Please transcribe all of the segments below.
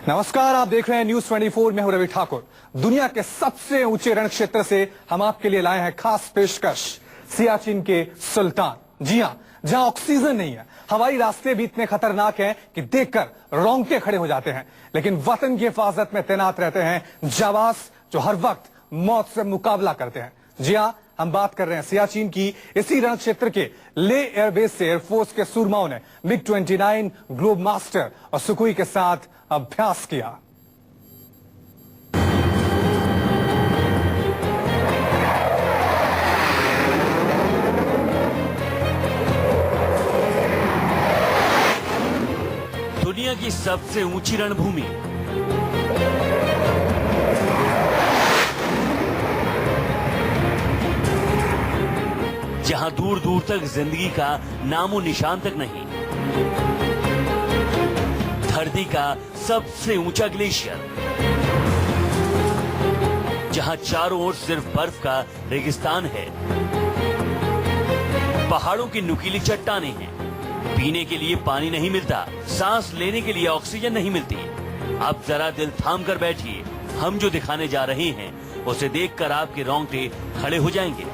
नमस्कार, आप देख रहे हैं न्यूज 24। मैं हूं रवि ठाकुर। दुनिया के सबसे ऊंचे रण क्षेत्र से हम आपके लिए लाए हैं खास पेशकश, सियाचिन के सुल्तान। जी हां, जहां ऑक्सीजन नहीं है, हवाई रास्ते भी इतने खतरनाक हैं कि देखकर रोंगटे खड़े हो जाते हैं, लेकिन वतन की हिफाजत में तैनात रहते हैं जाबाज जो हर वक्त मौत से मुकाबला करते हैं। जी हां, हम बात कर रहे हैं सियाचिन की। इसी रण क्षेत्र के ले एयरबेस से एयरफोर्स के सूरमाओं ने MiG-29 ग्लोब मास्टर और सुखोई के साथ अभ्यास किया। दुनिया की सबसे ऊंची रणभूमि, जहां दूर दूर तक जिंदगी का नामो निशान तक नहीं, धरती का सबसे ऊंचा ग्लेशियर, जहां चारों ओर सिर्फ बर्फ का रेगिस्तान है, पहाड़ों की नुकीली चट्टानें हैं, पीने के लिए पानी नहीं मिलता, सांस लेने के लिए ऑक्सीजन नहीं मिलती। अब जरा दिल थाम कर बैठिए, हम जो दिखाने जा रहे हैं उसे देखकर आपके रोंगटे खड़े हो जाएंगे।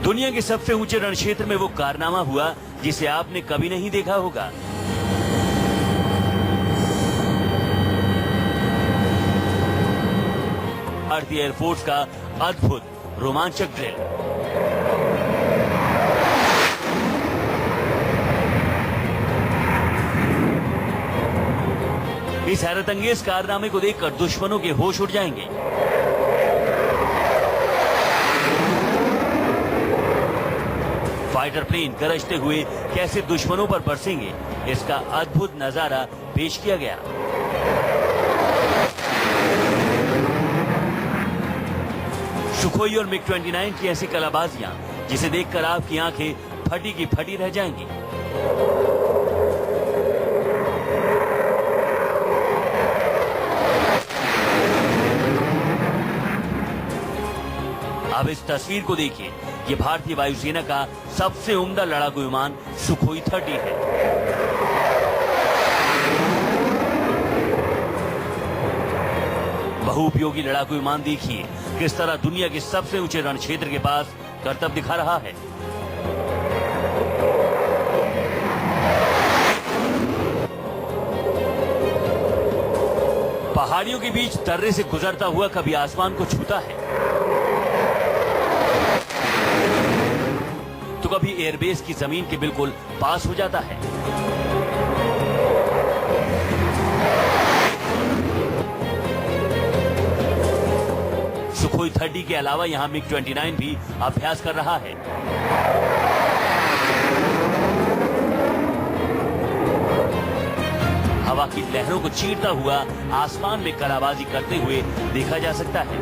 दुनिया के सबसे ऊंचे रण क्षेत्र में वो कारनामा हुआ जिसे आपने कभी नहीं देखा होगा। भारतीय एयरफोर्स का अद्भुत रोमांचक ड्रिल। इस हैरतअंगेज कारनामे को देखकर दुश्मनों के होश उड़ जाएंगे। फाइटर प्लेन गरजते हुए कैसे दुश्मनों पर बरसेंगे, इसका अद्भुत नजारा पेश किया गया। सुखोई और MiG-29 की ऐसी कलाबाजियां जिसे देखकर आपकी आंखें फटी की फटी रह जाएंगी। अब इस तस्वीर को देखिए, ये भारतीय वायुसेना का सबसे उम्दा लड़ाकू विमान सुखोई 30 है। बहुउपयोगी लड़ाकू विमान देखिए किस तरह दुनिया के सबसे ऊंचे रण क्षेत्र के पास करतब दिखा रहा है। पहाड़ियों के बीच दर्रे से गुजरता हुआ कभी आसमान को छूता है तो कभी एयरबेस की जमीन के बिल्कुल पास हो जाता है। सुखोई 30 के अलावा यहां MiG-29 भी अभ्यास कर रहा है। हवा की लहरों को चीरता हुआ आसमान में कलाबाजी करते हुए देखा जा सकता है।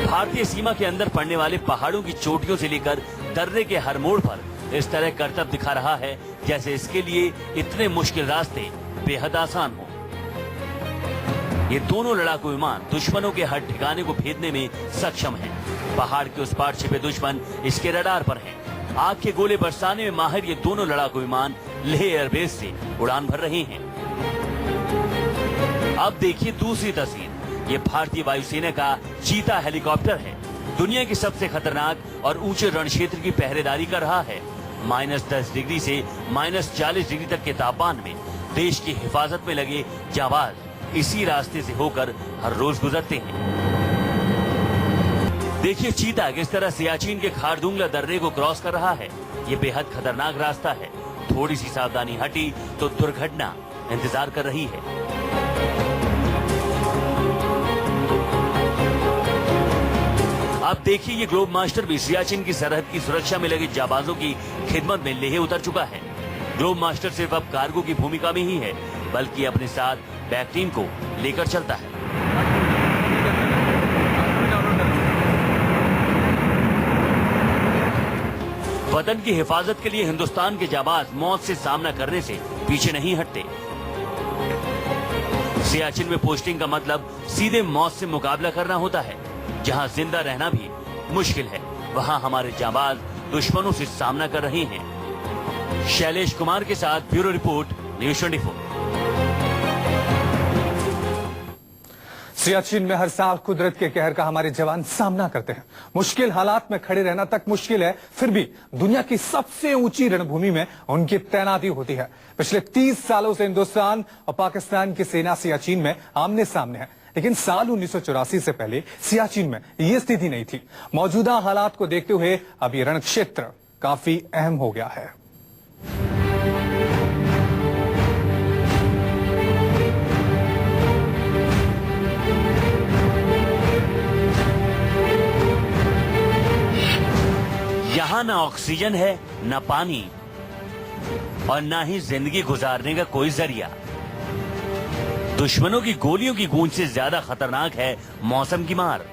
भारतीय सीमा के अंदर पड़ने वाले पहाड़ों की चोटियों से लेकर दर्रे के हर मोड़ पर इस तरह करतब दिखा रहा है जैसे इसके लिए इतने मुश्किल रास्ते बेहद आसान हो। ये दोनों लड़ाकू विमान दुश्मनों के हर ठिकाने को भेदने में सक्षम हैं। पहाड़ के उस पार छिपे दुश्मन इसके रडार पर हैं। आग के गोले बरसाने में माहिर ये दोनों लड़ाकू विमान लेह एयरबेस से उड़ान भर रहे हैं। अब देखिए दूसरी तस्वीर, ये भारतीय वायुसेना का चीता हेलीकॉप्टर है। दुनिया के सबसे खतरनाक और ऊंचे रण क्षेत्र की पहरेदारी कर रहा है। -10 डिग्री से -40 डिग्री तक के तापमान में देश की हिफाजत में लगे जाबाज इसी रास्ते से होकर हर रोज गुजरते हैं। देखिए चीता किस तरह सियाचिन के खारदुंगला दर्रे को क्रॉस कर रहा है। ये बेहद खतरनाक रास्ता है। थोड़ी सी सावधानी हटी तो दुर्घटना इंतजार कर रही है। अब देखिए ये ग्लोब मास्टर भी सियाचिन की सरहद की सुरक्षा में लगे जाबाजों की खिदमत में लेह उतर चुका है। ग्लोब मास्टर सिर्फ अब कार्गो की भूमिका में ही है, बल्कि अपने साथ बैक टीम को लेकर चलता है। वतन की हिफाजत के लिए हिंदुस्तान के जाबाज मौत से सामना करने से पीछे नहीं हटते। सियाचिन में पोस्टिंग का मतलब सीधे मौत से मुकाबला करना होता है। जहां जिंदा रहना भी मुश्किल है, वहां हमारे जाबाज दुश्मनों से सामना कर रहे हैं। शैलेश कुमार के साथ ब्यूरो रिपोर्ट, न्यूज़ 24। सियाचिन में हर साल कुदरत के कहर का हमारे जवान सामना करते हैं। मुश्किल हालात में खड़े रहना तक मुश्किल है, फिर भी दुनिया की सबसे ऊंची रणभूमि में उनकी तैनाती होती है। पिछले 30 सालों से हिंदुस्तान और पाकिस्तान की सेना सियाचिन में आमने सामने है, लेकिन साल 1984 से पहले सियाचिन में यह स्थिति नहीं थी। मौजूदा हालात को देखते हुए अब ये रण क्षेत्र काफी अहम हो गया है। यहाँ ना ऑक्सीजन है, ना पानी और ना ही जिंदगी गुजारने का कोई जरिया। दुश्मनों की गोलियों की गूंज से ज्यादा खतरनाक है मौसम की मार।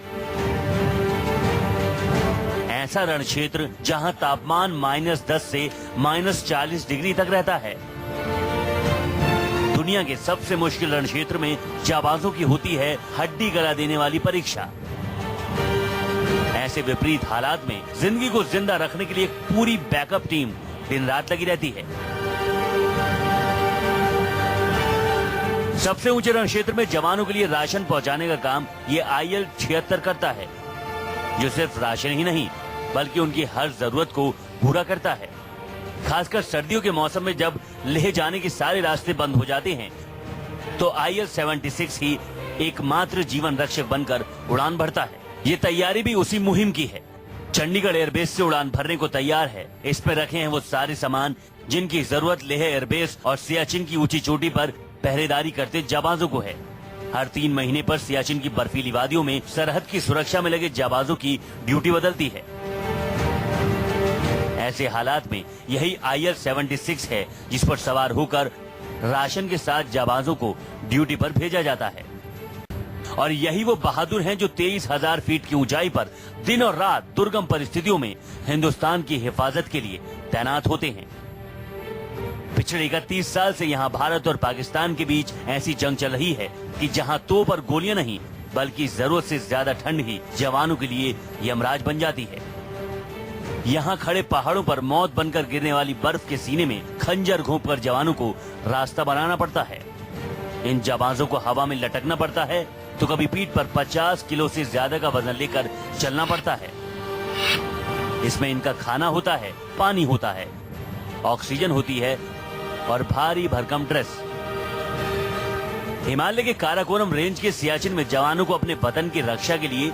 ऐसा रण क्षेत्र जहां तापमान -10 से -40 डिग्री तक रहता है। दुनिया के सबसे मुश्किल रण क्षेत्र में जाबाजों की होती है हड्डी गला देने वाली परीक्षा। ऐसे विपरीत हालात में जिंदगी को जिंदा रखने के लिए एक पूरी बैकअप टीम दिन रात लगी रहती है। सबसे ऊंचे रण क्षेत्र में जवानों के लिए राशन पहुंचाने का काम ये IL-76 करता है, जो सिर्फ राशन ही नहीं बल्कि उनकी हर जरूरत को पूरा करता है। खासकर सर्दियों के मौसम में जब लेह जाने के सारे रास्ते बंद हो जाते हैं तो IL-76 ही एकमात्र जीवन रक्षक बनकर उड़ान भरता है। ये तैयारी भी उसी मुहिम की है। चंडीगढ़ एयरबेस से उड़ान भरने को तैयार है। इस पे रखे हैं वो सारे सामान जिनकी जरूरत लेह एयरबेस और सियाचिन की ऊंची चोटी पर पहरेदारी करते जाबाजों को है। हर 3 महीने पर सियाचिन की बर्फीली वादियों में सरहद की सुरक्षा में लगे जाबाजों की ड्यूटी बदलती है। ऐसे हालात में यही IL-76 है जिस पर सवार होकर राशन के साथ जाबाजों को ड्यूटी पर भेजा जाता है। और यही वो बहादुर हैं जो 23,000 फीट की ऊंचाई पर दिन और रात दुर्गम परिस्थितियों में हिंदुस्तान की हिफाजत के लिए तैनात होते हैं। पिछले 31 साल से यहाँ भारत और पाकिस्तान के बीच ऐसी जंग चल रही है कि जहाँ तोप और गोलियां नहीं बल्कि जरूरत से ज्यादा ठंड ही जवानों के लिए यमराज बन जाती है। यहाँ खड़े पहाड़ों पर मौत बनकर गिरने वाली बर्फ के सीने में खंजर घोंपकर जवानों को रास्ता बनाना पड़ता है। इन जाबाजों को हवा में लटकना पड़ता है तो कभी पीठ पर 50 किलो से ज्यादा का वजन लेकर चलना पड़ता है। इसमें इनका खाना होता है, पानी होता है, ऑक्सीजन होती है और भारी भरकम ड्रेस। हिमालय के काराकोरम रेंज के सियाचिन में जवानों को अपने वतन की रक्षा के लिए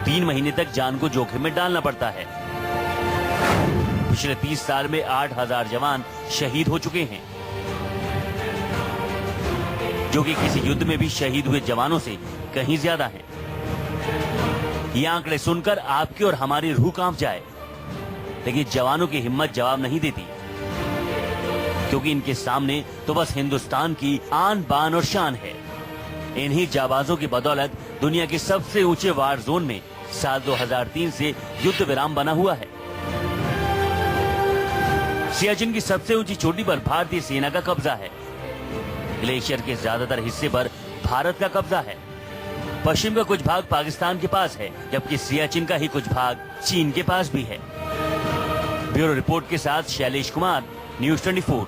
3 महीने तक जान को जोखिम में डालना पड़ता है। पिछले 30 साल में 8,000 जवान शहीद हो चुके हैं, जो कि किसी युद्ध में भी शहीद हुए जवानों से कहीं ज्यादा है। ये आंकड़े सुनकर आपकी और हमारी रूह कांप जाए, लेकिन जवानों की हिम्मत जवाब नहीं देती, क्योंकि इनके सामने तो बस हिंदुस्तान की आन बान और शान है। इन्हीं जाबाजों की बदौलत दुनिया के सबसे ऊंचे वार जोन में साल 2003 से युद्ध विराम बना हुआ है। सियाचिन की सबसे ऊंची चोटी पर भारतीय सेना का कब्जा है। ग्लेशियर के ज्यादातर हिस्से पर भारत का कब्जा है। पश्चिम का कुछ भाग पाकिस्तान के पास है, जबकि सियाचिन का ही कुछ भाग चीन के पास भी है। ब्यूरो रिपोर्ट के साथ शैलेश कुमार, न्यूज़ 24।